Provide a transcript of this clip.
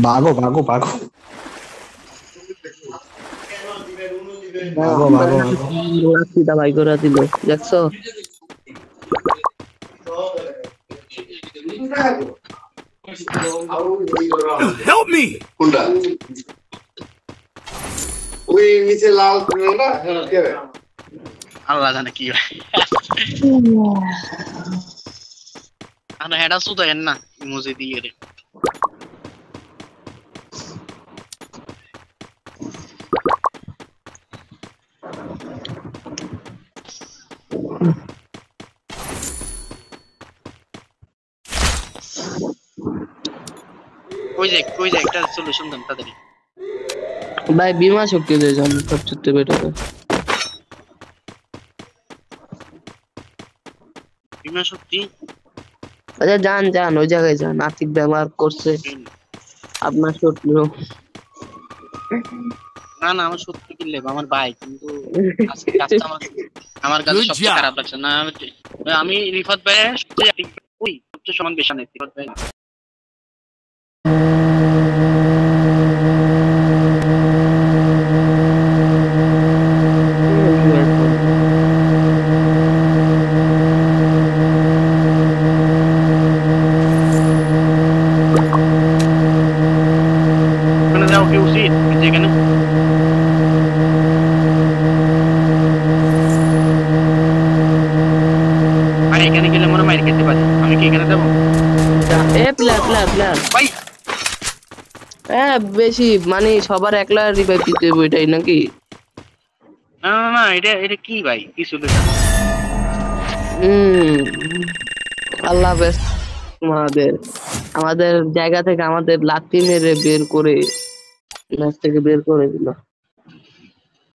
ভাগো ভাগো ভাগো ভাগো ভাগো ভাগো ভাই করে দিল দেখছো Help me! কোনটা ওই নিচে লাল না কে আল্লাহ জানে কি ভাই আরে হেডা সুদা না ইমোজি দিয়ে রে কই যে একটা সলিউশন দেন তাদের ভাই বিমা শক্তি দিয়ে যান সবচেয়ে বেটার বিমা শক্তি আচ্ছা যান ওই জায়গায় যান আর্থিক ব্যবহার করছে আপনার শত্রু না আমার সত্যি কিনলে আমার ভাই কিন্তু আজকে কাজটা আমার কাছে সবচেয়ে খারাপ লাগছে না আমি রিফাত ভাই সবচেয়ে সমান বেশি নেই রিফাত ভাই এখানে গেলে মনে মাইর খেতে পারি আমি কি এখানে যাবো প্লেয়ার ভাই হ্যাঁ বেশি মানে সবার একলা রিভাইভ দিতে হবে এটাই নাকি না এটা কি ভাই কিছু আল্লাহ হাফেজ আমাদের জায়গা থেকে আমাদের লাথি মেরে বের করে ম্যাচ থেকে বের করে দিল